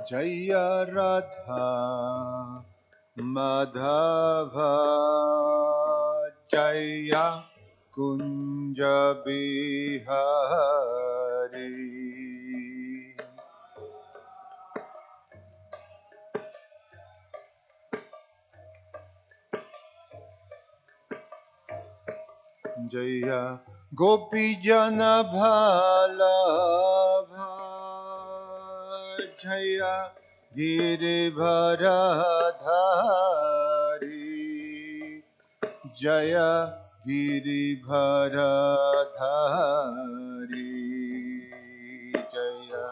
Jaya Radha Madhava Jaya Kunja Bihari. Jaya Gopi Jana Bhalabha Jaya Giribharadhari Jaya Giribharadhari Jaya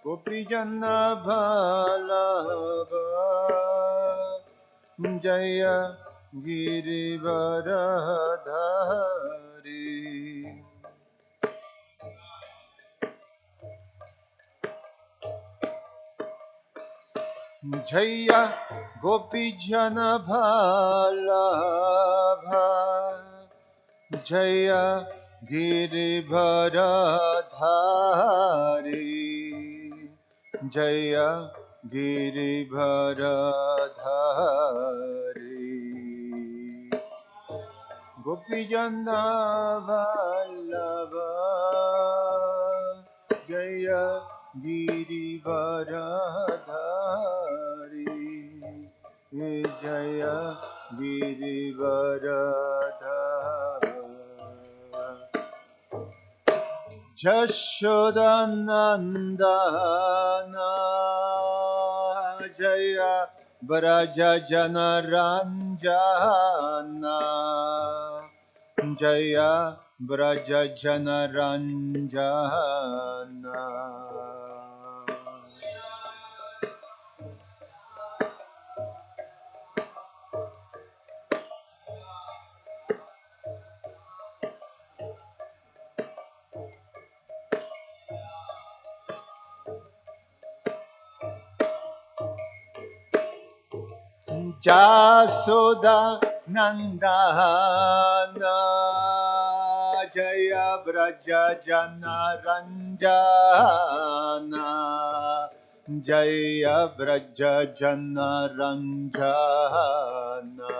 Gopi Jana Bhalabha Jaya Girivardhari Jaya Gopi Jana Bhalabha Jaya Girivardhari Jaya Girivardhari Gopi Jana Vallabha Jaya Girivardhari Jaya Girivardhari Jashodanandana Jaya Braja Janaranjana Jaya Braja Janaranjana Jasoda Nandana Jaya Braja Janaranjana Jaya Braja Janaranjana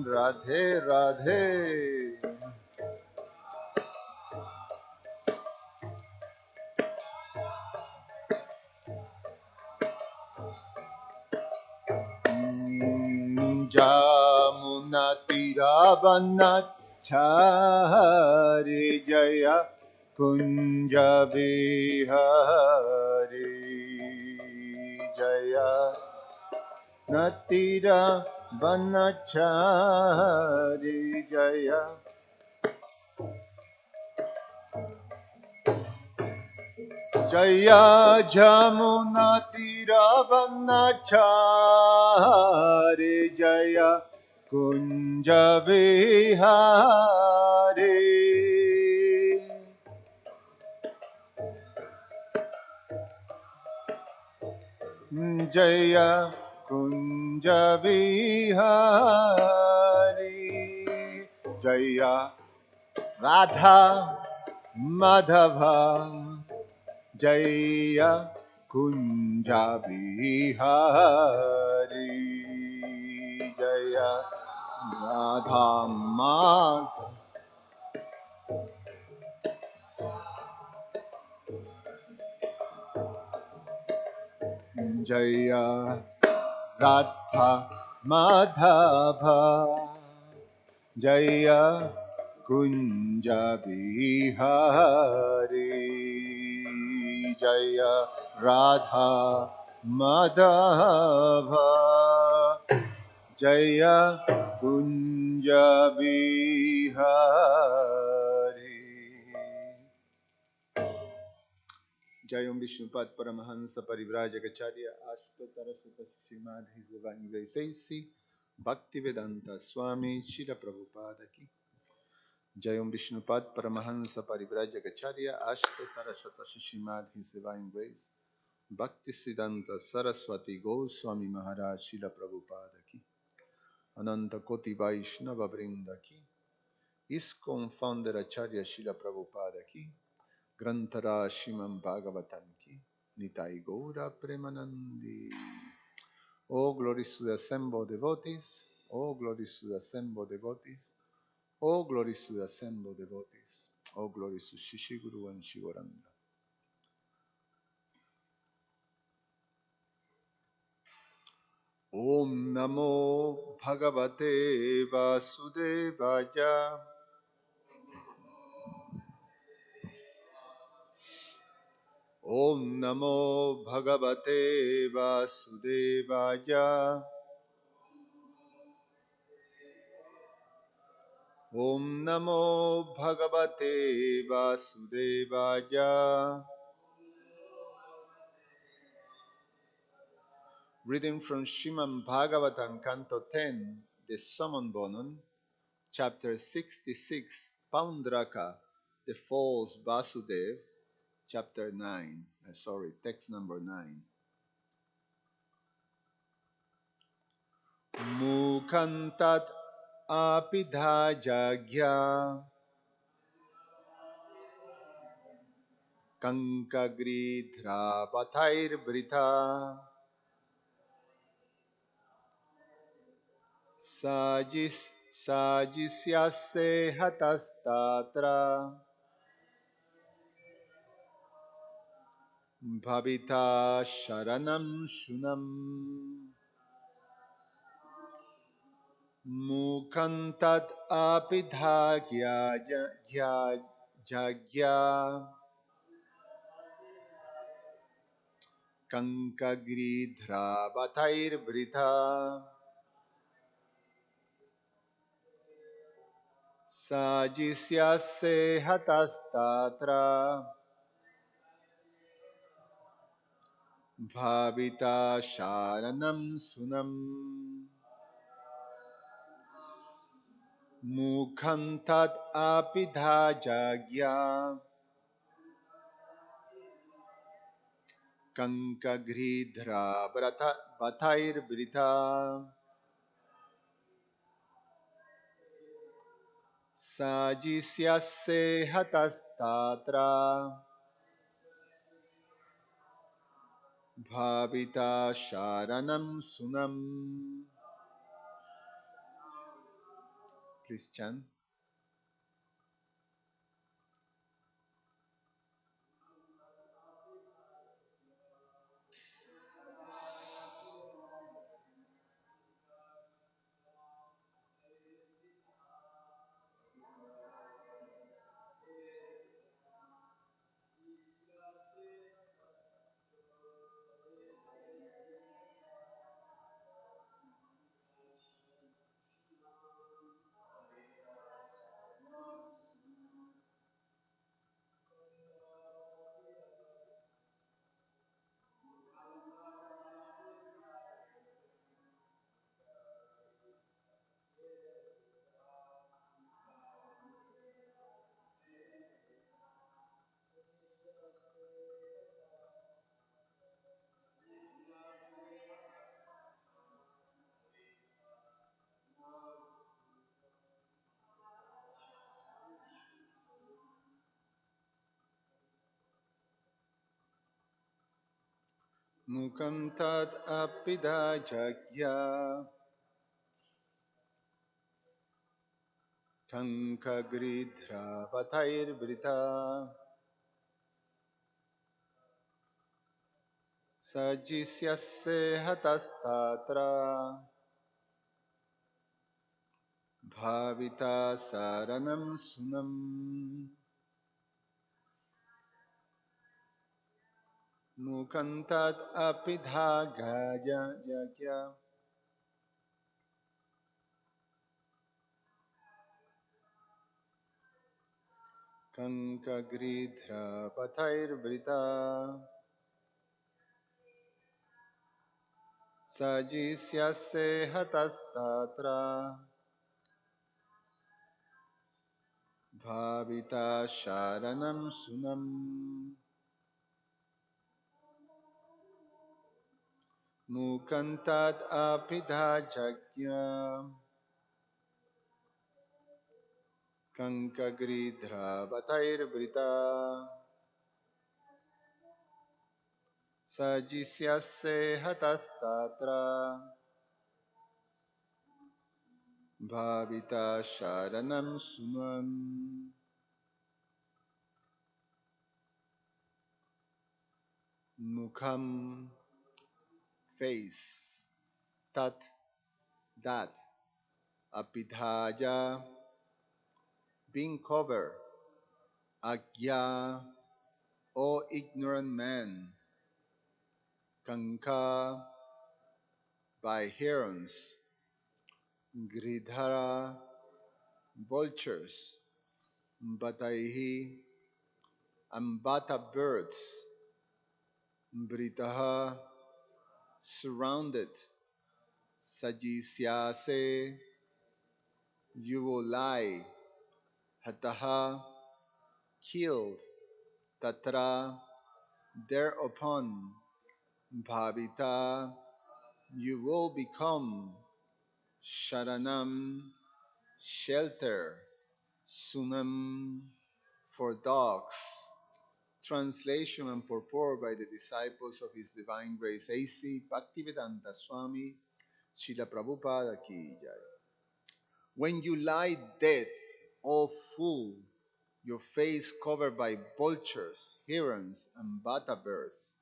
Radhe Radhe Jamuna Tiravanachari Jaya Kunja Bihari Jaya Natira Vanachari Jaya Jaya Jamuna Tiravanachari Jaya Kunja Bihari Jaya Kunja Bihari Jaya Radha Madhava Jaya Kunja Bihari Jaya Radha Madhava Jaya Radha Madhava Jaya Kunja Bihari Jaya Radha Madhava Jaya Kunja Bihari Jai Om Vishnupad Paramahansa Parivrajagacharya Ashtotara Sutta Srimad Hizavani Vaisaisi Bhaktivedanta Swami Shila Prabhupada Ki Jai Om Vishnupad Paramahansa Parivrajagacharya Ashtotara Sutta Srimad Hizavani Vais Bhaktisiddhanta Saraswati Goswami Maharaj Shila Prabhupada Ki Ananta Koti Vaishnava Vrinda Ki ISKCON founder Acharya Srila Prabhupada ki, Grantara Shrimad Bhagavatam ki, Nitai Gaura Premanandi. Oh, glories to the assembled devotees. Oh, glories to the assembled devotees. Oh, glories to the assembled devotees. Oh, glories to Shishi Guru and Shivaranga. Om Namo Bhagavate Vasudevaya. Om Namo Bhagavate Vasudevaya. Om Namo Bhagavate Vasudevaya. Reading from Srimad Bhagavatam, Canto 10, the Summon Bonon, Chapter 66, Paundraka, the false Vasudev, Chapter 9, text number 9. Mukhantat apidhajagya kankagridhra vathair sajisyase hatastatra bhavita sharanam shunam. Mukhantat apidhagya jagya kankagridhra vathair sajisyase hatastatra bhavita sharanam sunam. Mukhantat apidhajagya kankagridhra vathair sajisyase hatastatra bhavita sharanam sunam. Please chant. Mukhantat apidhajagya kankagridhra vathair sajisyase hatastatra bhavita saranam sunam. Mukhantat apidhajagya kankagridhra vathair sajisyase hatastatra bhavita sharanam sunam. Mukhantat apidhajagya Kankagridhrabatairbrita Sajisyase hatastatra Bhavita Sharanam Suman Mukham face Tat that Apidhaja being covered Agya O ignorant man Kanka by herons Gridhara vultures Bataihi Ambata birds Britaha surrounded Sajisyase you will lie Hataha killed Tatra thereupon Bhavita you will become Sharanam shelter Sunam for dogs. Translation and purport by the disciples of His Divine Grace A.C. Bhaktivedanta Swami Srila Prabhupada Ki Jai. When you lie dead, O fool, your face covered by vultures, herons, and bata birds,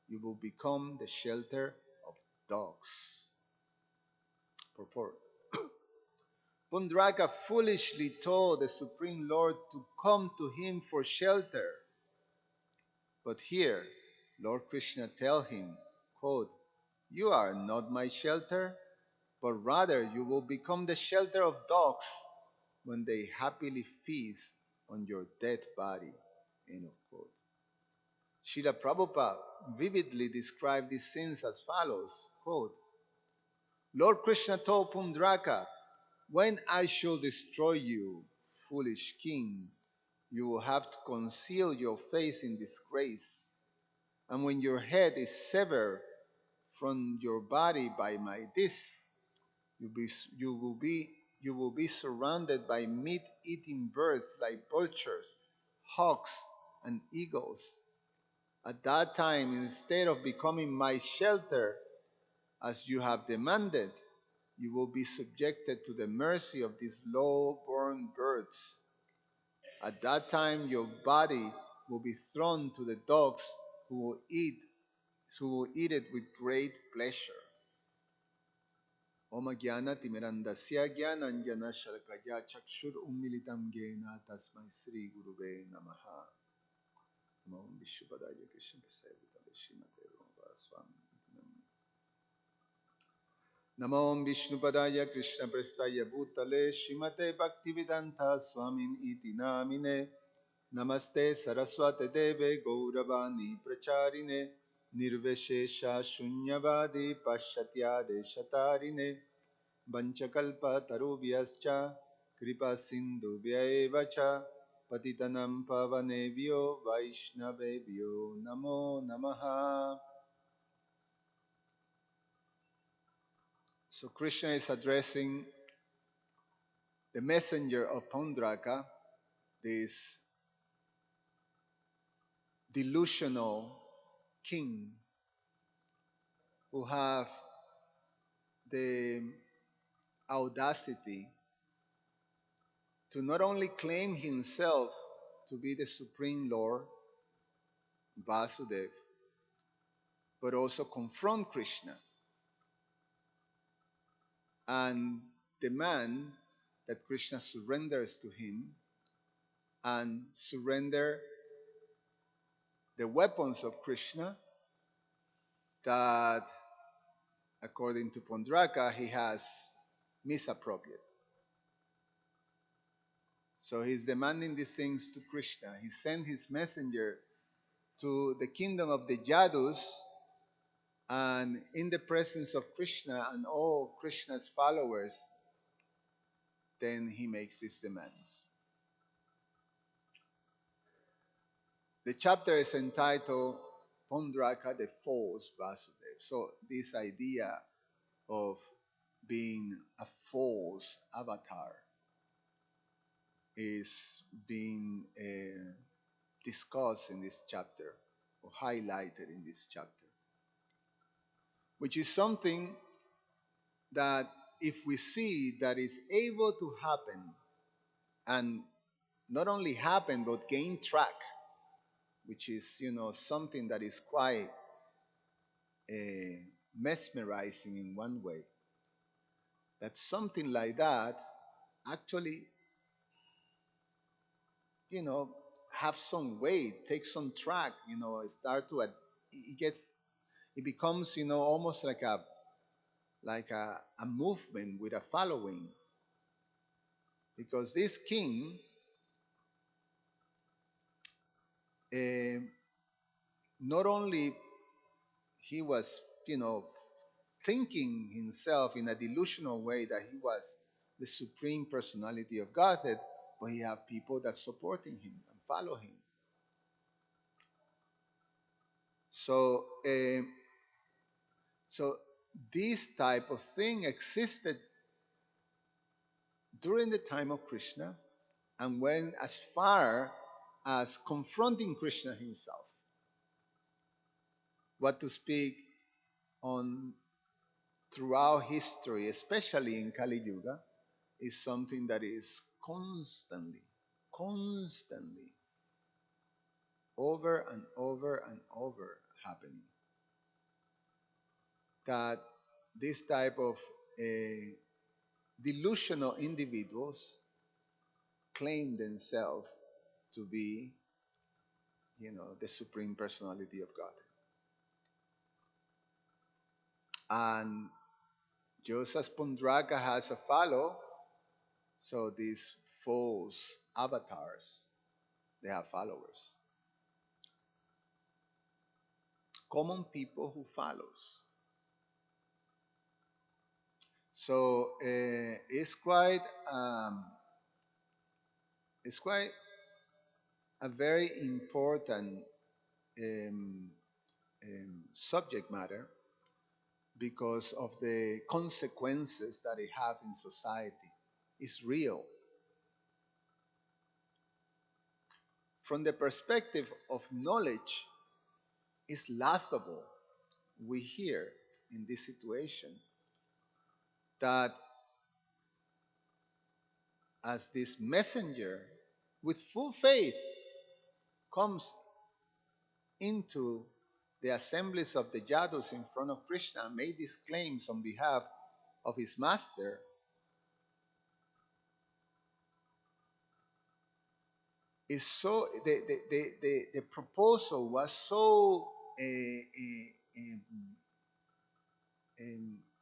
you will become the shelter of dogs. Purport. Pundraka foolishly told the Supreme Lord to come to him for shelter. But here, Lord Krishna tell him, quote, you are not my shelter, but rather you will become the shelter of dogs when they happily feast on your dead body. End of quote. Srila Prabhupada vividly described these scenes as follows, quote, Lord Krishna told Pundraka, when I shall destroy you, foolish king, you will have to conceal your face in disgrace. And when your head is severed from your body by my disc, you will be surrounded by meat-eating birds like vultures, hawks, and eagles. At that time, instead of becoming my shelter, as you have demanded, you will be subjected to the mercy of these low-born birds. At that time, your body will be thrown to the dogs who will eat it with great pleasure. Om Jnana Timirandasya Jnananjana Shalakaya Chakshur Ummilitam Jena Tasmai Sri Guruve Namaha. Namo Vishnupadaya Krishna Prasaya Bhutale Srimate Swami. Namo Vishnupadaya Krishna Prasaya Bhutale Srimate Bhaktivedanta Swamin Iti Namine. Namaste Saraswate Deve Gauravani Pracharine Nirveshesha Shunyavadi Pashatya Deshatarine Vanchakalpa Tarubhyascha Kripa Sindhu Vyaevacha Patitanam Pavanevyo Vaishnavevyo Namo Namaha. So Krishna is addressing the messenger of Pundraka, this delusional king who have the audacity to not only claim himself to be the Supreme Lord, Vasudev, but also confront Krishna and demand that Krishna surrenders to him and surrender the weapons of Krishna that, according to Pondraka, he has misappropriated. So he's demanding these things to Krishna. He sent his messenger to the kingdom of the Yadus, and in the presence of Krishna and all Krishna's followers, then he makes these demands. The chapter is entitled Pondraka the False Vasudev. So this idea of being a false avatar. is being discussed in this chapter or highlighted in this chapter, which is something that if we see that is able to happen and not only happen but gain track, which is something that is quite uh, mesmerizing in one way, that something like that actually you know have some weight, take some track, start to it gets it becomes almost like a movement with a following, because this king uh, not only he was thinking himself in a delusional way that he was the supreme personality of Godhead, but he have people that supporting him and follow him. So, so this type of thing existed during the time of Krishna and went as far as confronting Krishna himself. What to speak on throughout history, especially in Kali Yuga, is something that is constantly, over and over and over happening. That this type of delusional individuals claim themselves to be, the supreme personality of God. And just as Pundraka has a follow, so these false avatars, they have followers. Common people who follows. So it's quite a very important um, subject matter because of the consequences that it have in society. It's real. From the perspective of knowledge, it's laughable. We hear in this situation that as this messenger with full faith comes into the assemblies of the Yadus in front of Krishna and made these claims on behalf of his master, is so the proposal was so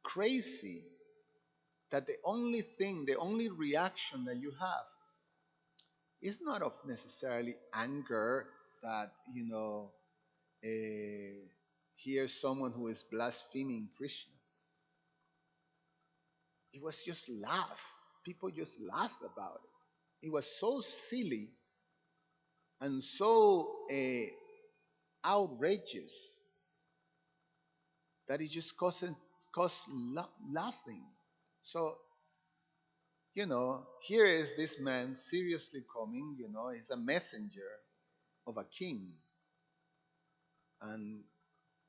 crazy that the only reaction that you have is not of necessarily anger that here's someone who is blaspheming Krishna. It was just laugh. People just laughed about it. It was so silly and so outrageous that it just caused laughing. So, here is this man seriously coming, he's a messenger of a king. And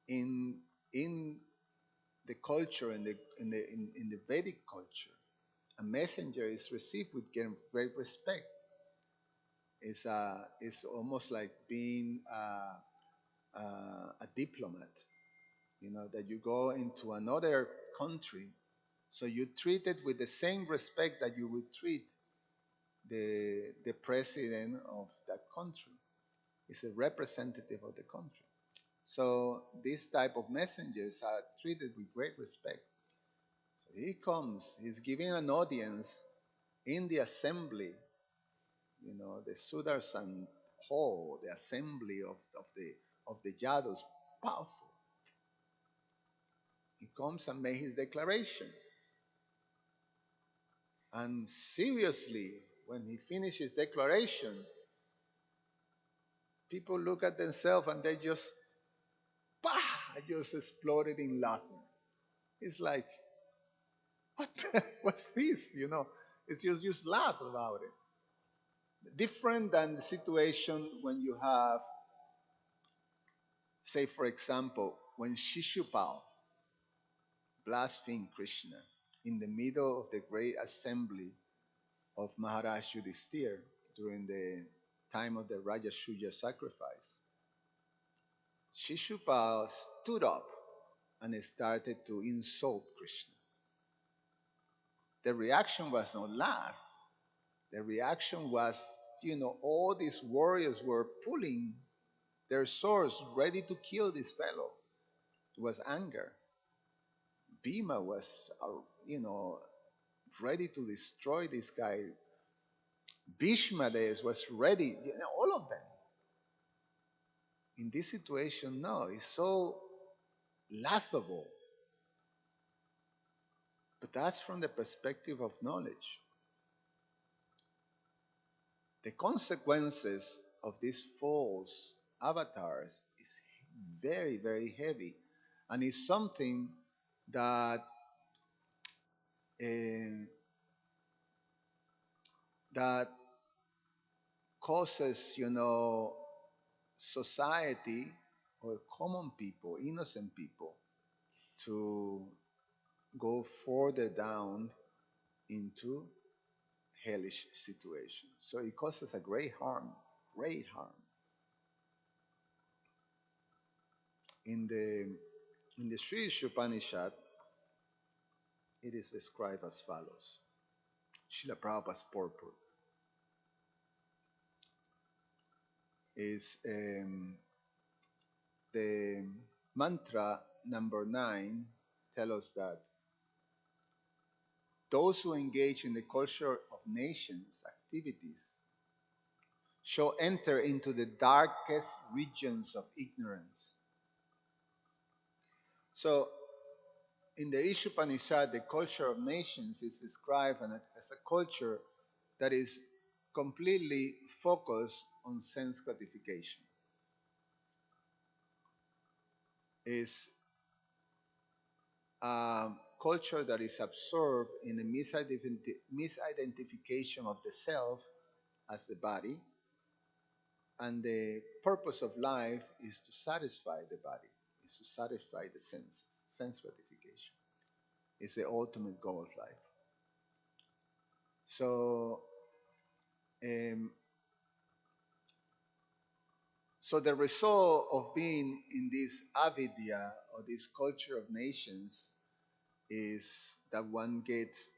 in the culture, in the Vedic culture, a messenger is received with great respect. It's almost like being a diplomat. That you go into another country, so you treat it with the same respect that you would treat the president of that country. It's a representative of the country. So these type of messengers are treated with great respect. So he comes, he's giving an audience in the assembly, the Sudarshan hall, the assembly of the Yadus, powerful. He comes and makes his declaration. And seriously, when he finishes declaration, people look at themselves and they just, bah, just exploded in laughter. It's like, what? What's this? It's just laugh about it. Different than the situation when you have, say, for example, when Shishupal blasphemed Krishna in the middle of the great assembly of Maharaj Yudhisthira during the time of the Rajasuya sacrifice. Shishupal stood up and started to insult Krishna. The reaction was not laugh. The reaction was, all these warriors were pulling their swords ready to kill this fellow. It was anger. Bhima was, ready to destroy this guy. Bhishma was ready, all of them. In this situation, no, it's so laughable. But that's from the perspective of knowledge. The consequences of these false avatars is very, very heavy. And it's something that uh, that causes, society or common people, innocent people, to go further down into hellish situations. So it causes a great harm, great harm. In the Sri Upanishad, it is described as follows. Srila Prabhupada's purport is the mantra number 9 tell us that those who engage in the culture of nations activities shall enter into the darkest regions of ignorance. So, in the Ishopanishad, the culture of nations is described as a culture that is completely focused on sense gratification. Is a culture that is absorbed in the misidentification of the self as the body, and the purpose of life is to satisfy the body, is to satisfy the senses, sense gratification. It's the ultimate goal of life. So, um, so the result of being in this avidya or this culture of nations is that one gets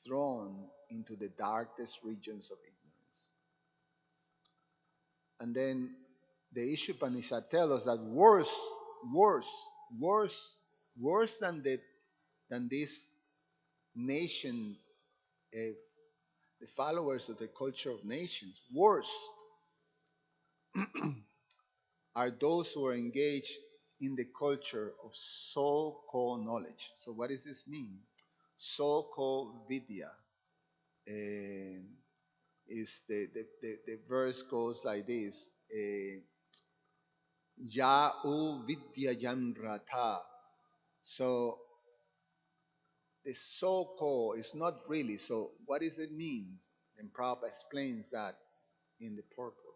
thrown into the darkest regions of ignorance. And then the Ishopanishad tells us that worse, worse than this nation, uh, the followers of the culture of nations, worst are those who are engaged in the culture of so-called knowledge. So what does this mean? So-called vidya. Is the verse goes like this. Ya'u vidyayam rata. So the so-called is not really. So what does it mean? And Prabhupada explains that in the purport.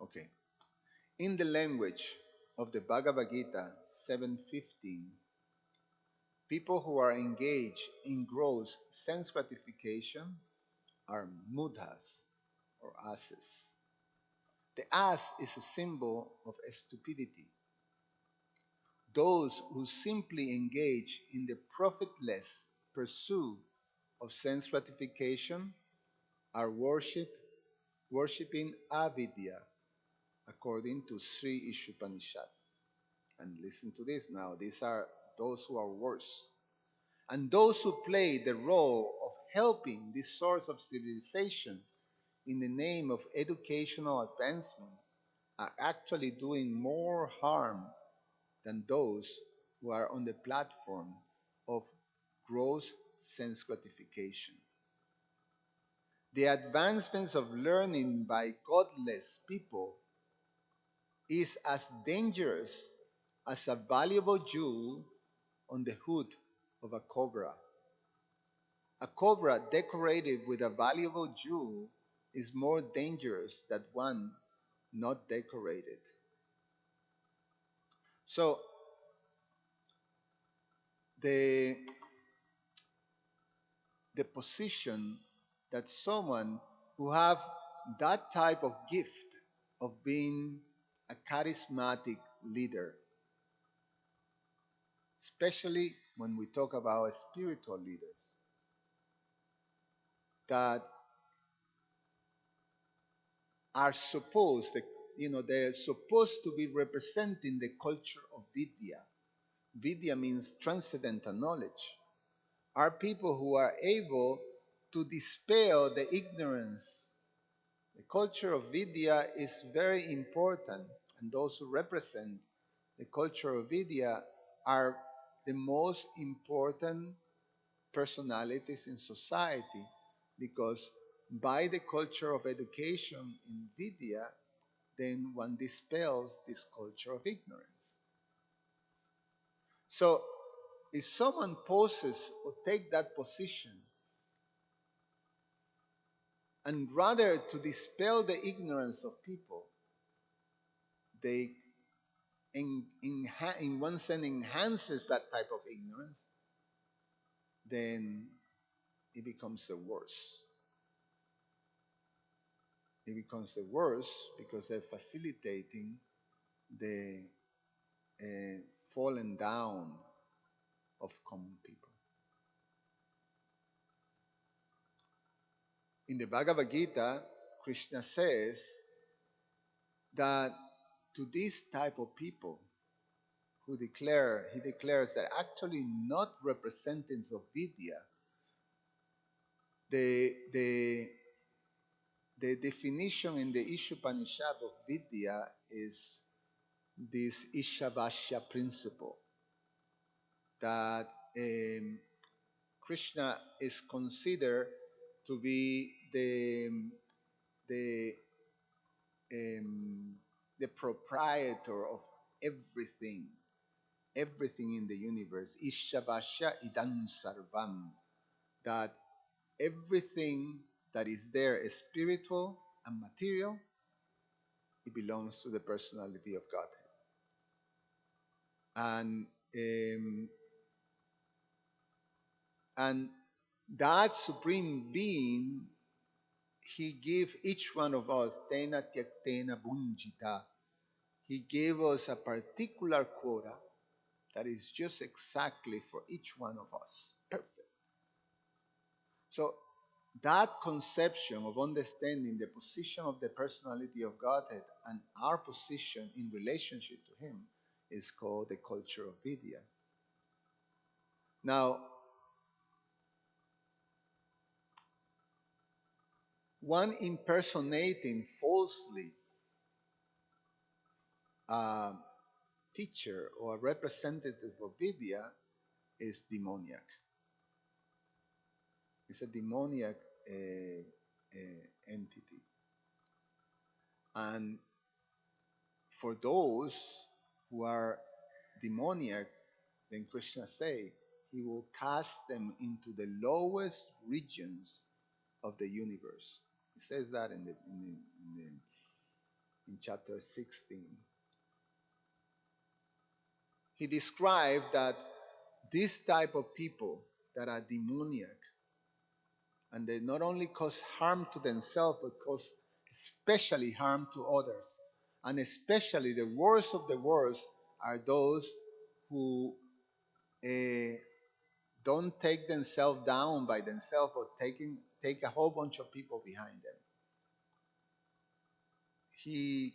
Okay. In the language of the Bhagavad Gita 7:15, people who are engaged in gross sense gratification are mudhas or asses. The ass is a symbol of stupidity. Those who simply engage in the profitless pursuit of sense gratification are worshipping avidya, according to Sri Ishopanishad. And listen to this now. These are those who are worse. And those who play the role of helping this source of civilization in the name of educational advancement are actually doing more harm than those who are on the platform of gross sense gratification. The advancements of learning by godless people is as dangerous as a valuable jewel on the hood of a cobra. A cobra decorated with a valuable jewel is more dangerous than one not decorated. So the the position that someone who have that type of gift of being a charismatic leader, especially when we talk about spiritual leaders, that are supposed, they're supposed to be representing the culture of Vidya. Vidya means transcendental knowledge. Are people who are able to dispel the ignorance. The culture of Vidya is very important, and those who represent the culture of Vidya are the most important personalities in society, because by the culture of education in Vidya, then one dispels this culture of ignorance. So, if someone poses or take that position, and rather to dispel the ignorance of people, they in one sense enhances that type of ignorance, then it becomes the worst. It becomes the worst because they're facilitating the uh, falling down of common people. In the Bhagavad Gita, Krishna says that to this type of people he declares that actually not representatives of Vidya, the the definition in the Ishopanishad of Vidya is this Ishavasya principle that Krishna is considered to be the um, the proprietor of everything, everything in the universe. Ishavasya idam sarvam, that everything that is there is spiritual and material. It belongs to the personality of Godhead. And um, and that supreme being, he gave each one of us tena tyaktena bunjita. He gave us a particular quota that is just exactly for each one of us. Perfect. So that conception of understanding the position of the personality of Godhead and our position in relationship to him is called the culture of Vidya. Now, one impersonating falsely a teacher or a representative of Vidya is demoniac. It's a demoniac entity. And for those who are demoniac, then Krishna say, he will cast them into the lowest regions of the universe. He says that in chapter 16. He described that this type of people that are demoniac, and they not only cause harm to themselves, but cause especially harm to others. And especially the worst of the worst are those who don't take themselves down by themselves, but take a whole bunch of people behind them.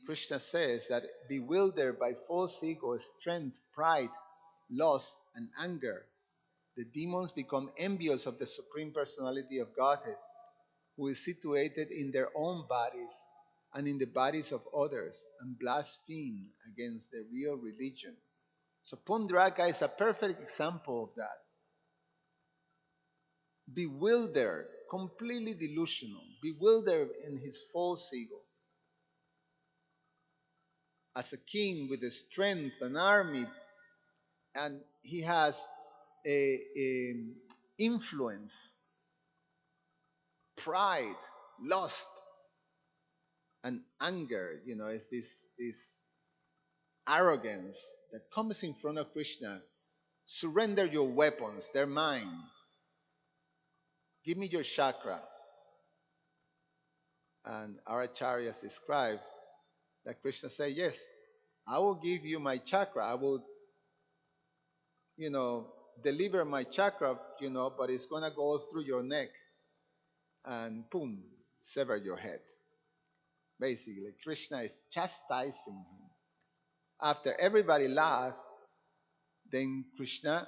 Krishna says that bewildered by false ego, strength, pride, lust, and anger, the demons become envious of the Supreme Personality of Godhead, who is situated in their own bodies and in the bodies of others, and blaspheme against the real religion. So Pundraka is a perfect example of that. bewildered, completely delusional, bewildered in his false ego, as a king with the strength, an army, and he has a influence, pride, lust, and anger. It's this arrogance that comes in front of Krishna. Surrender your weapons, they're mine. Give me your chakra. And our acharyas describe that Krishna said, yes, I will give you my chakra. I will, you know, deliver my chakra, but it's going to go through your neck and boom, sever your head. Basically, Krishna is chastising him. After everybody laughs, then Krishna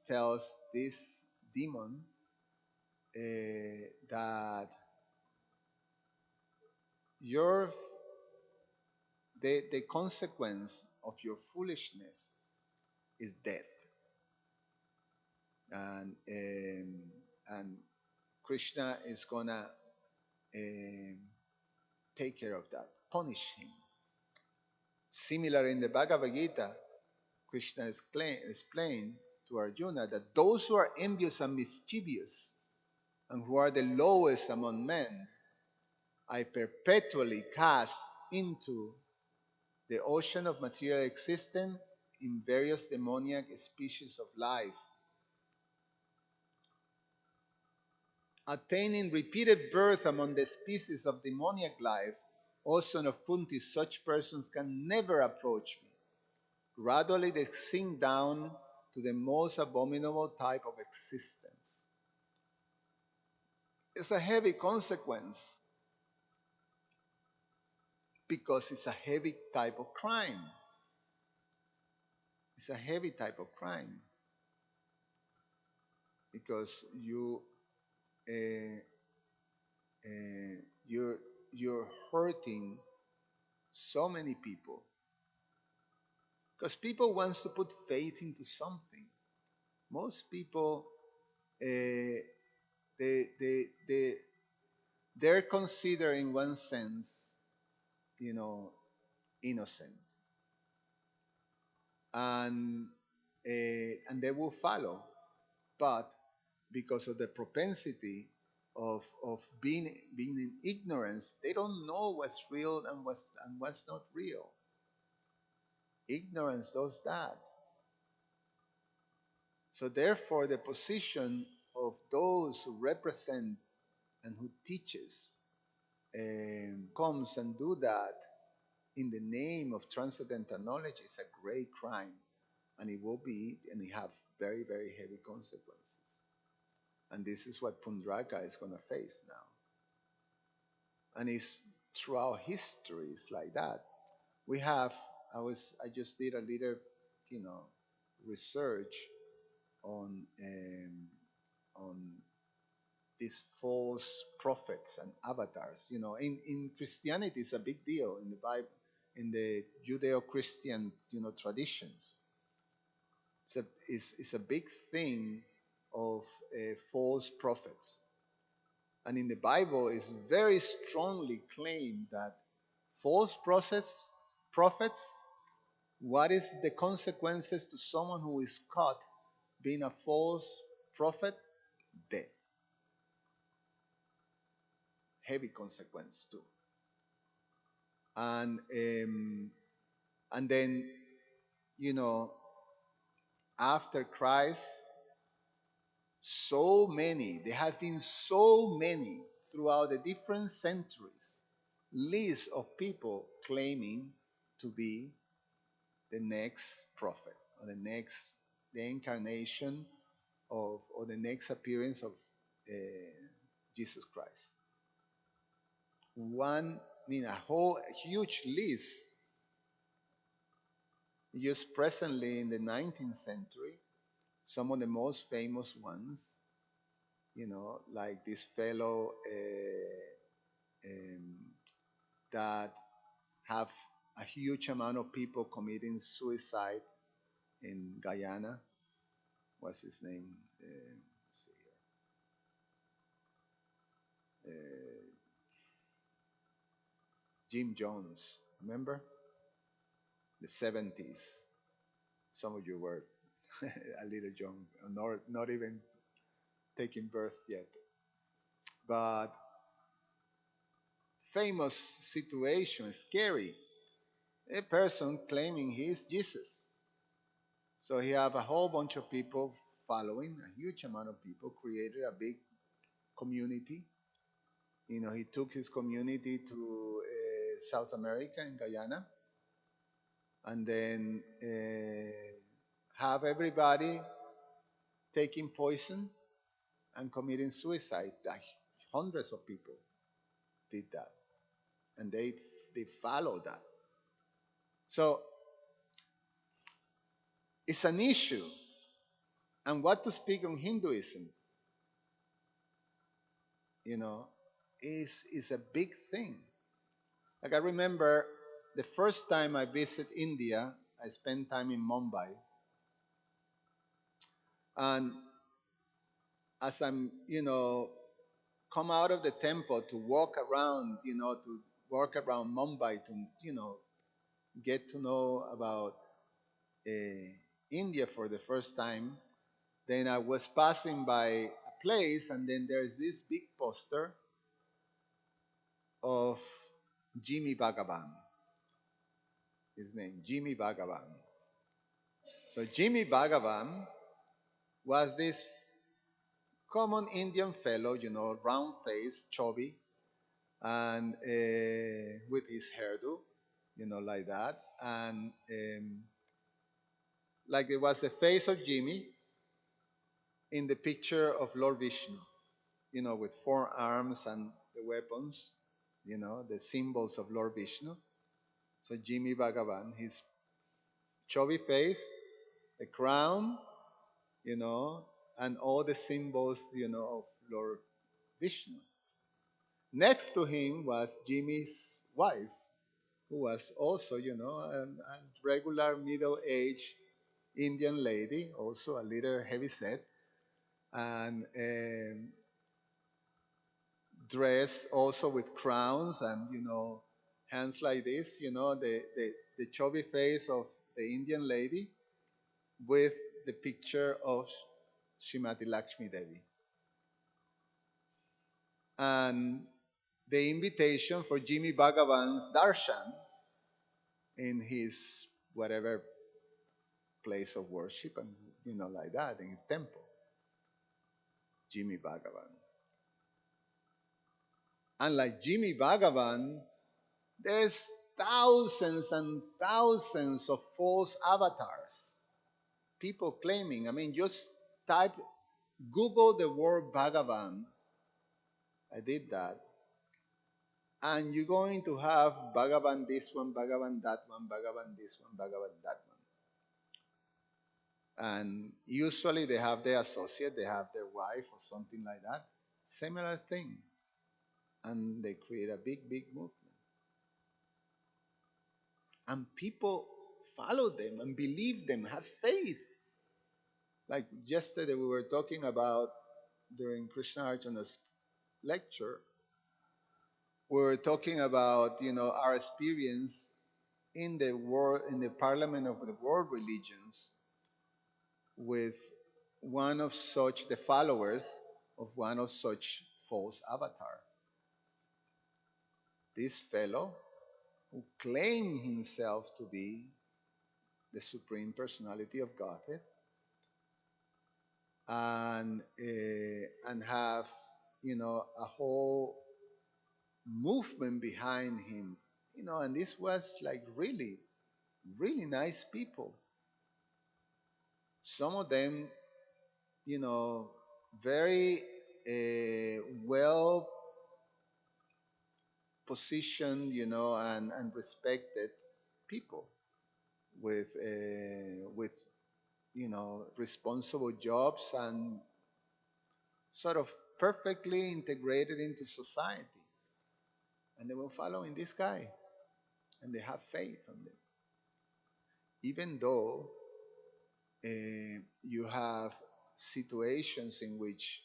tells this demon that your the consequence of your foolishness is death, and Krishna is gonna um, take care of that, punish him. Similar in the Bhagavad Gita, Krishna explained to Arjuna that those who are envious and mischievous and who are the lowest among men, I perpetually cast into the ocean of material existence in various demoniac species of life. Attaining repeated birth among the species of demoniac life, O son of Kunti, such persons can never approach me. Gradually they sink down to the most abominable type of existence. It's a heavy consequence because it's a heavy type of crime. It's a heavy type of crime because uh, you're you're hurting so many people because people wants to put faith into something. Most people uh, they they're considered in one sense, you know, innocent, and and they will follow, but because of the propensity of being in ignorance, they don't know what's real and what's not real. Ignorance does that. So therefore, the position of those who represent and who teaches comes and do that in the name of transcendental knowledge is a great crime, and it have very very heavy consequences. And this is what Pundraka is going to face now. And it's throughout history, it's like that. We have, I just did a little, you know, research on these false prophets and avatars. In Christianity, it's a big deal in the Bible, in the Judeo-Christian, traditions. It's a big thing of false prophets. And in the Bible, it's very strongly claimed that false prophets, what is the consequences to someone who is caught being a false prophet? Death. Heavy consequence too. And then, you know, after Christ, there have been so many throughout the different centuries, lists of people claiming to be the next prophet or the incarnation of or the next appearance of uh, Jesus Christ. A whole huge list. Just presently in the 19th century, some of the most famous ones, like this fellow um, that have a huge amount of people committing suicide in Guyana. What's his name? Let's see here. uh, Jim Jones, remember? The 70s. Some of you were a little young, not even taking birth yet. But famous situation, scary. A person claiming he is Jesus. So he have a whole bunch of people following, a huge amount of people, created a big community. He took his community to South America in Guyana, and then have everybody taking poison and committing suicide. Like hundreds of people did that, and they follow that. So it's an issue. And what to speak on Hinduism, you know, is a big thing. Like I remember the first time I visited India, I spent time in Mumbai, and as I'm, come out of the temple to walk around, to walk around Mumbai to, get to know about uh, India for the first time. Then I was passing by a place, and then there's this big poster of Jimmy Bhagavan. His name, Jimmy Bhagavan. So Jimmy Bhagavan was this common Indian fellow, round face, chubby, and with his hairdo, like that, and like it was the face of Jimmy in the picture of Lord Vishnu, with four arms and the weapons, the symbols of Lord Vishnu. So Jimmy Bhagavan, his chubby face, the crown, you know, and all the symbols, of Lord Vishnu. Next to him was Jimmy's wife, who was also, a regular middle-aged Indian lady, also a little heavy set, and dressed also with crowns and, hands like this, the chubby face of the Indian lady with the picture of Srimati Lakshmi Devi. And the invitation for Jimmy Bhagavan's darshan in his whatever place of worship and like that in his temple, Jimmy Bhagavan. And like Jimmy Bhagavan, there's thousands and thousands of false avatars. People claiming, I mean, just type, Google the word Bhagavan. I did that. And you're going to have Bhagavan this one, Bhagavan that one, Bhagavan this one, Bhagavan that one. And usually they have their associate, they have their wife or something like that. Similar thing. And they create a big, big movement. And people follow them and believe them, have faith. Like yesterday we were talking about during Krishna Archana's lecture, we were talking about, our experience in the world, in the parliament of the world religions with one of such, the followers of one of such false avatar. This fellow who claimed himself to be the supreme personality of Godhead and have a whole movement behind him, and this was like really, really nice people. Some of them, you know, very well positioned, and respected people with responsible jobs and sort of perfectly integrated into society. And they were following this guy, and they have faith on them, even though you have situations in which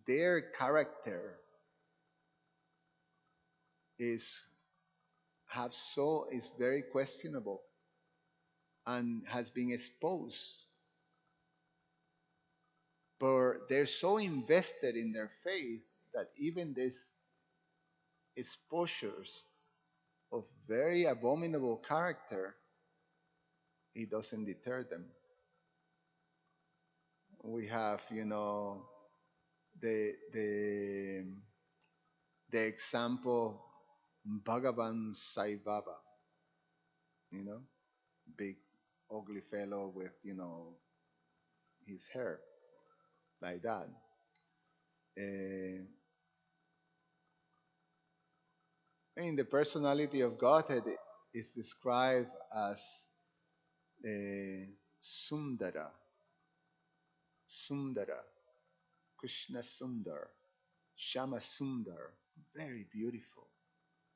their character is is very questionable and has been exposed. But they're so invested in their faith that even these exposures of very abominable character, it doesn't deter them. We have, the the the example Bhagavan Sai Baba, you know, big ugly fellow with his hair like that. Uh, and the personality of Godhead is described as Sundara, Sundara, Krishna Sundar, Shama Sundar, very beautiful,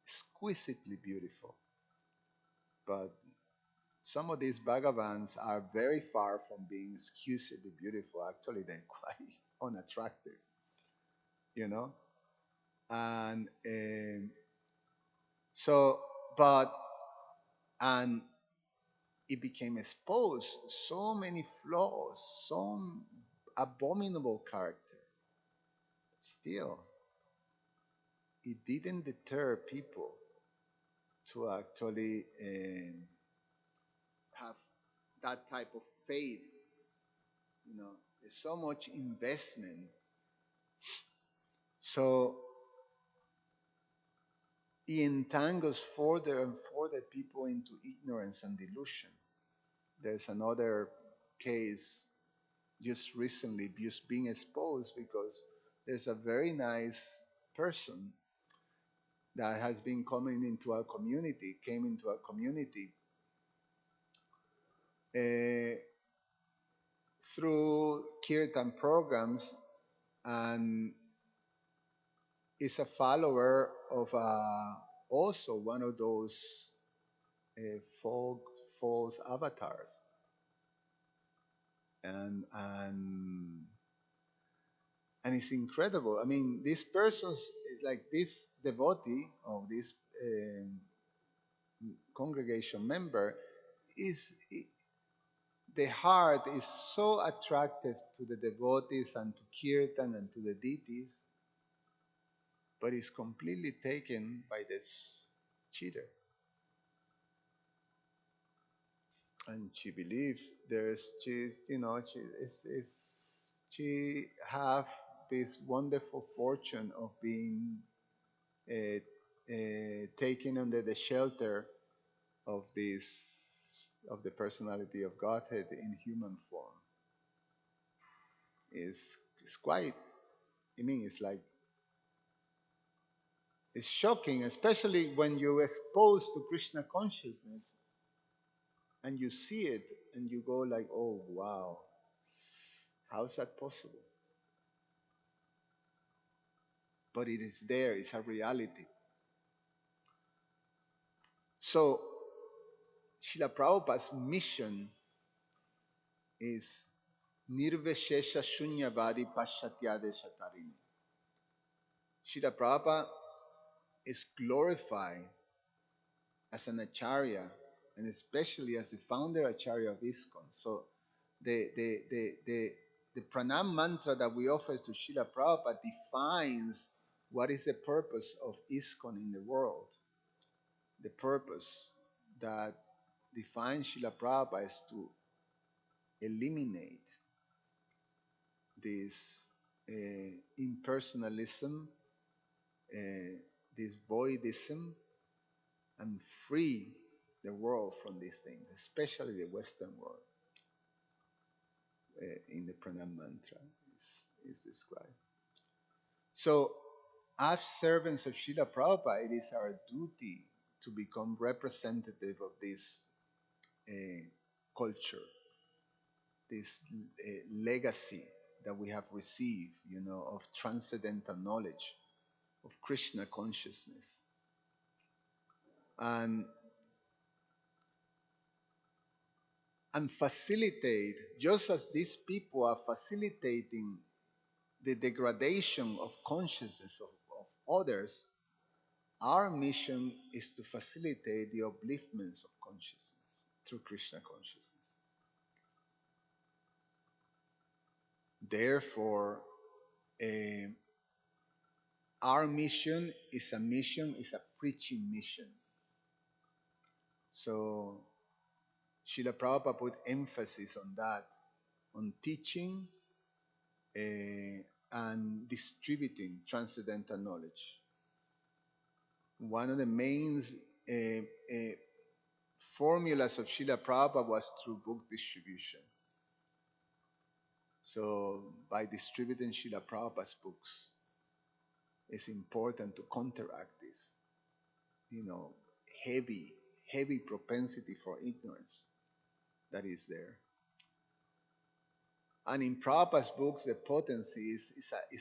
exquisitely beautiful. But some of these Bhagavans are very far from being exquisitely beautiful. Actually, they're quite unattractive, you know? And so, but, and it became exposed so many flaws, some abominable character. Still, it didn't deter people to actually have that type of faith. There's so much investment. So it entangles further and further people into ignorance and delusion. There's another case just recently just being exposed because there's a very nice person that has been came into our community uh, through kirtan programs, and is a follower of also one of those uh, folk, false avatars, and and it's incredible. I mean, this person's like this devotee of this um, congregation member is the heart is so attractive to the devotees and to kirtan and to the deities, but is completely taken by this cheater. And she believes she have this wonderful fortune of being uh, taken under the shelter of the personality of Godhead in human form. Is quite. I mean, it's shocking, especially when you're exposed to Krishna consciousness and you see it and you go like, oh wow, how's that possible? But it is there, it's a reality. So Srila Prabhupada's mission is Nirvishesha Shunyavadi Paschatyade Shatarini. Srila Prabhupada is glorified as an acharya, and especially as the founder acharya of ISKCON. So the pranam mantra that we offer to Srila Prabhupada defines what is the purpose of ISKCON in the world. The purpose that defines Srila Prabhupada is to eliminate this impersonalism, this voidism, and free the world from these things, especially the Western world. In the pranam mantra is described. So, as servants of Srila Prabhupada, it is our duty to become representative of this culture, this legacy that we have received, of transcendental knowledge, of Krishna consciousness. And facilitate, just as these people are facilitating the degradation of consciousness of others, our mission is to facilitate the upliftments of consciousness through Krishna consciousness. Therefore, eh, our mission, is a preaching mission. So Srila Prabhupada put emphasis on that, on teaching and distributing transcendental knowledge. One of the main formulas of Srila Prabhupada was through book distribution. So by distributing Srila Prabhupada's books, it's important to counteract this, heavy, heavy propensity for ignorance that is there. And in Prabhupada's books, the potency is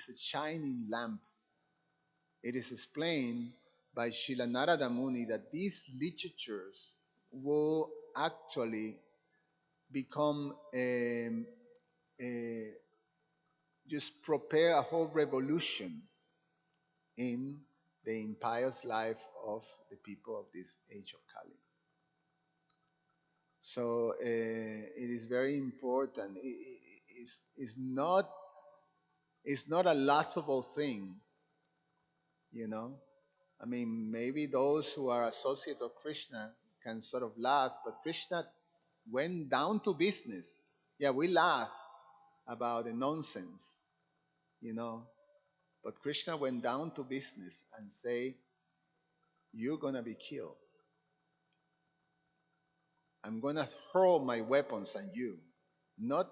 a shining lamp. It is explained by Srila Narada Muni that these literatures will actually become just prepare a whole revolution in the impious life of the people of this age of Kali. So it is very important. It's not a laughable thing, I mean, maybe those who are associates of Krishna can sort of laugh, but Krishna went down to business. Yeah, we laugh about the nonsense, but Krishna went down to business and say, you're going to be killed. I'm going to hurl my weapons at you, not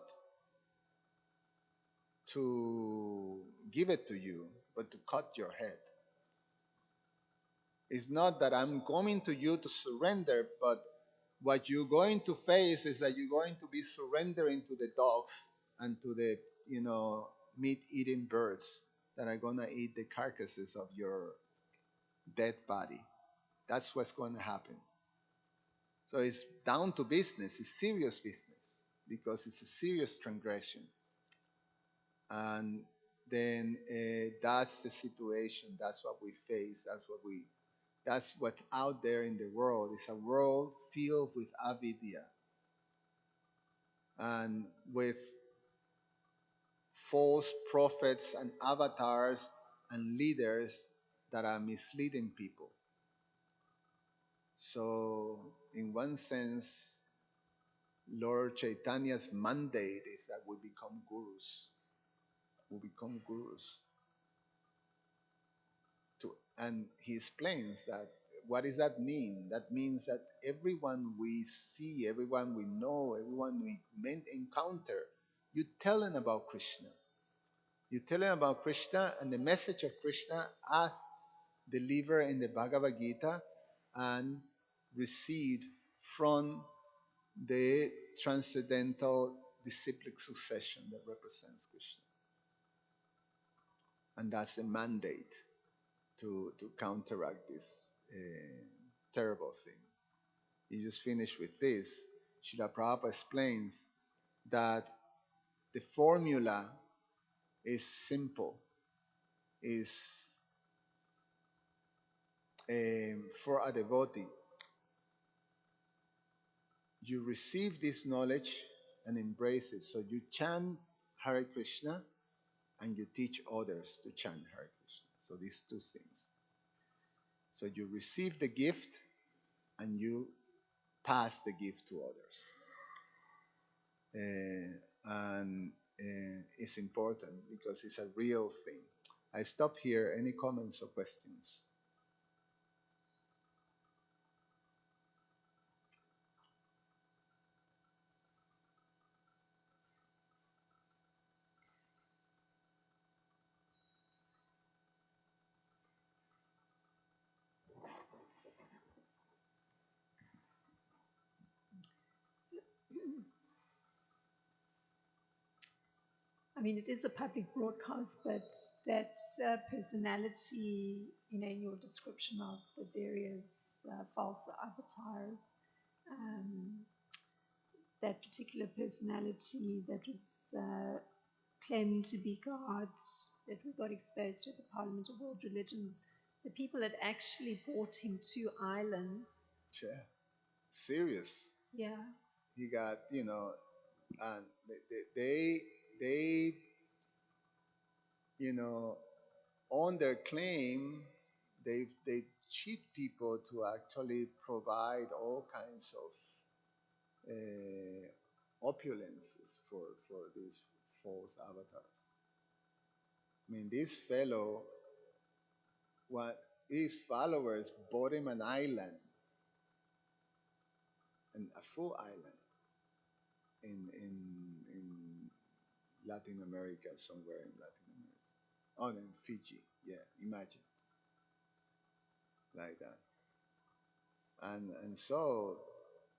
to give it to you, but to cut your head. It's not that I'm coming to you to surrender, but what you're going to face is that you're going to be surrendering to the dogs and to the, meat-eating birds that are going to eat the carcasses of your dead body. That's what's going to happen. So it's down to business. It's serious business because it's a serious transgression. And then that's the situation. That's what we face. That's what's out there in the world. It's a world filled with avidya and with false prophets and avatars and leaders that are misleading people. So, in one sense, Lord Chaitanya's mandate is that we become gurus. We become gurus. And he explains that what does that mean? That means that everyone we see, everyone we know, everyone we encounter, you tell them about Krishna. You tell them about Krishna and the message of Krishna as delivered in the Bhagavad Gita and received from the transcendental disciplic succession that represents Krishna. And that's the mandate to counteract this terrible thing. You just finish with this. Srila Prabhupada explains that the formula is simple, is for a devotee. You receive this knowledge and embrace it. So you chant Hare Krishna and you teach others to chant Hare Krishna. So these two things. So you receive the gift and you pass the gift to others. And it's important because it's a real thing. I stop here. Any comments or questions? I mean, it is a public broadcast, but that personality, in your description of the various false avatars, that particular personality that was claiming to be God, that we got exposed to at the Parliament of World Religions, The people had actually bought him 2 islands. Yeah. Serious. Yeah. He got, and they you know, on their claim, they cheat people to actually provide all kinds of opulences for these false avatars. I mean, this fellow, what his followers bought him an island, and a full island in Latin America, somewhere in Latin America. Oh, in Fiji. Yeah, imagine like that. And so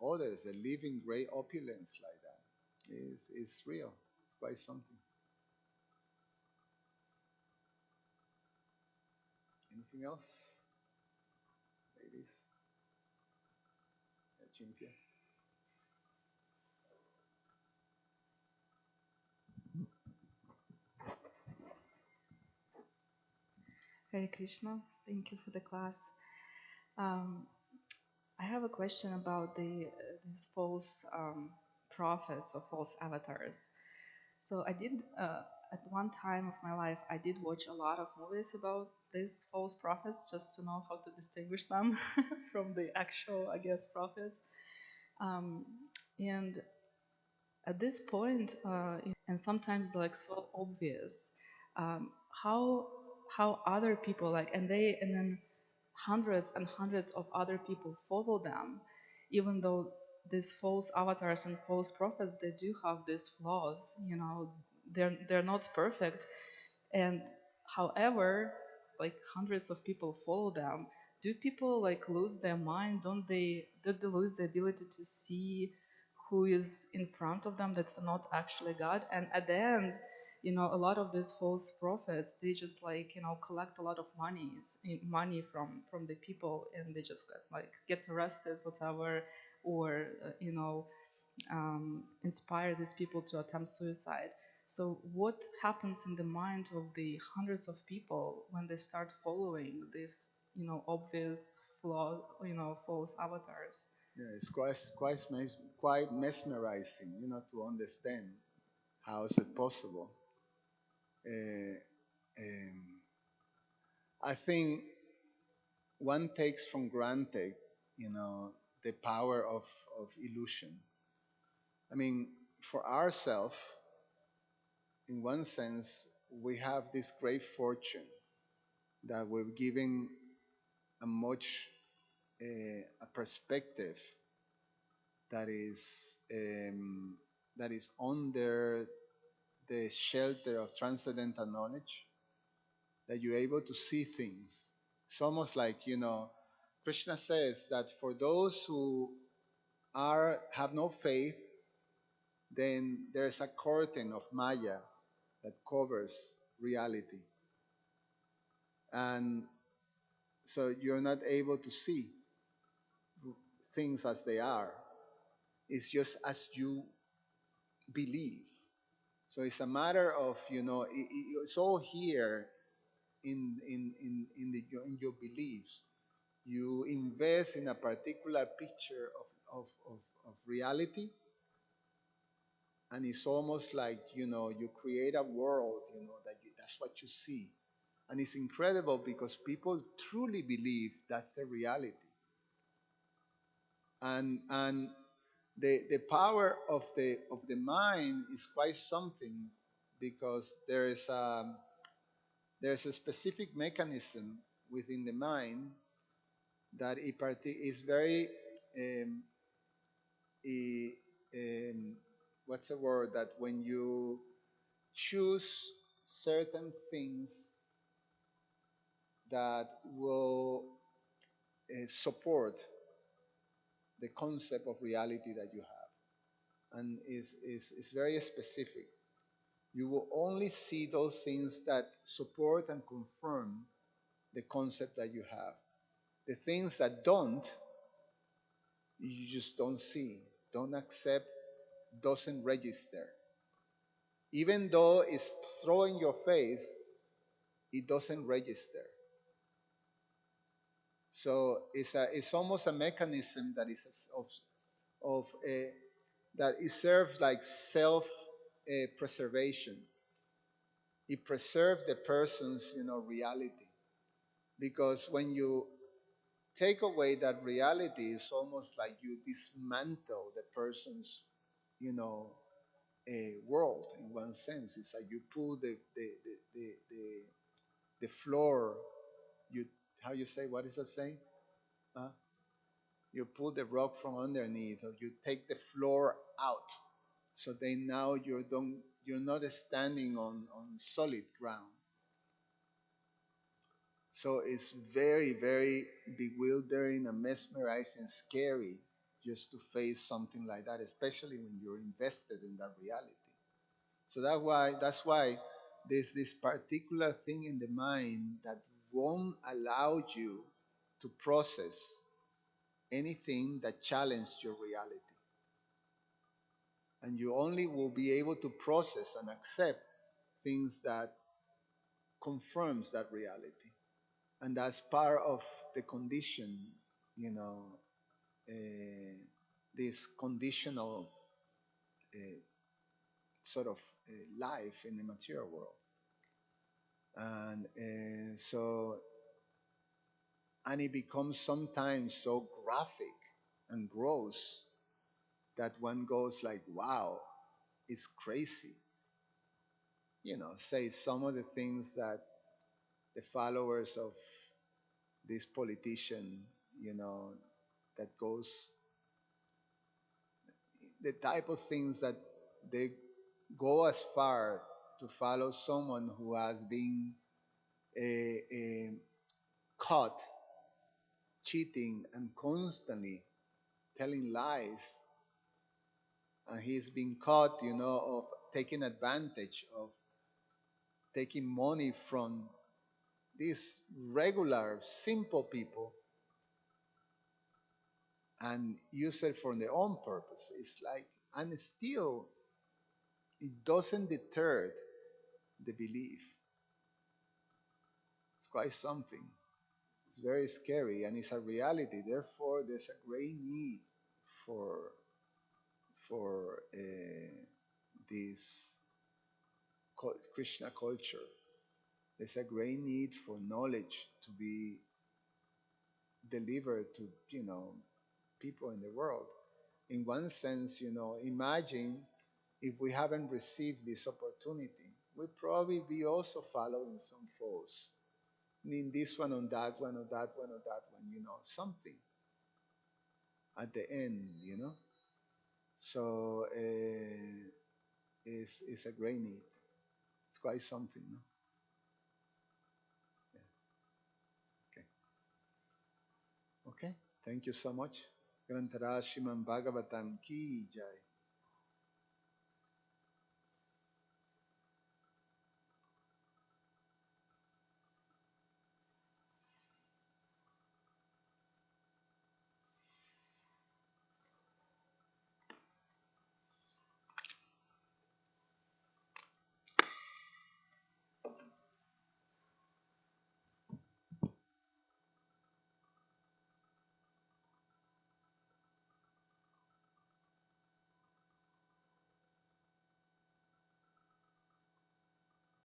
others that live in great opulence like that is real. It's quite something. Anything else, ladies? Cynthia? Hare Krishna, thank you for the class. Um, I have a question about these false prophets or false avatars. So I did at one time of my life I did watch a lot of movies about these false prophets just to know how to distinguish them from the actual, I guess, prophets. Um, and at this point, and sometimes like so obvious, how other people like, and then hundreds and hundreds of other people follow them, even though these false avatars and false prophets, they do have these flaws, they're not perfect. And however, like hundreds of people follow them, do people like lose their mind? Don't they, did they lose the ability to see who is in front of them that's not actually God? And at the end, a lot of these false prophets, they just like, collect a lot of money from the people, and they just get arrested, whatever, or inspire these people to attempt suicide. So what happens in the mind of the hundreds of people when they start following these, obvious flaw, false avatars? Yeah, it's quite mesmerizing, to understand how is it possible. Uh, um, I think one takes from granted, the power of illusion. I mean, for ourselves, in one sense, we have this great fortune that we're given a much a perspective that is under the shelter of transcendental knowledge, that you're able to see things. It's almost like, Krishna says that for those who have no faith, then there's a curtain of Maya that covers reality. And so you're not able to see things as they are. It's just as you believe. So it's a matter of, it's all here in your beliefs. You invest in a particular picture of reality, and it's almost like, you create a world, that's what you see. And it's incredible because people truly believe that's the reality. And the power of the mind is quite something, because there's a specific mechanism within the mind that is very um, i- um, what's the word, that when you choose certain things that will support the concept of reality that you have, and is very specific. You will only see those things that support and confirm the concept that you have. The things that don't, you just don't see, don't accept, doesn't register. Even though it's thrown in your face, it doesn't register. So it's almost a mechanism that is of a, that it serves like self preservation. It preserves the person's reality, because when you take away that reality, it's almost like you dismantle the person's you know world. In one sense, it's like you pull the floor. You, how you say, what is that saying? Huh? You pull the rock from underneath, or you take the floor out. So then now you're not standing on solid ground. So it's very, very bewildering and mesmerizing, scary just to face something like that, especially when you're invested in that reality. So that's why there's this particular thing in the mind that won't allow you to process anything that challenges your reality. And you only will be able to process and accept things that confirms that reality. And that's part of the condition, you know, uh, this conditional uh, sort of life in the material world. And and it becomes sometimes so graphic and gross that one goes like, wow, it's crazy. Say some of the things that the followers of this politician, that goes, the type of things that they go as far to follow someone who has been uh, caught cheating and constantly telling lies, and he's been caught, of taking advantage of taking money from these regular, simple people and use it for their own purpose. It's like, and still, it doesn't deter the belief. It's quite something. It's very scary, and it's a reality. Therefore, there's a great need for this Krishna culture. There's a great need for knowledge to be delivered to people in the world. In one sense, imagine if we haven't received this opportunity, we'd probably be also following some false. In this one, on that one, or that one, or that one, something at the end. So it's a great need. It's quite something, no? Yeah. Okay. Okay. Thank you so much. Grantara Shiman Bhagavatam Ki Jai.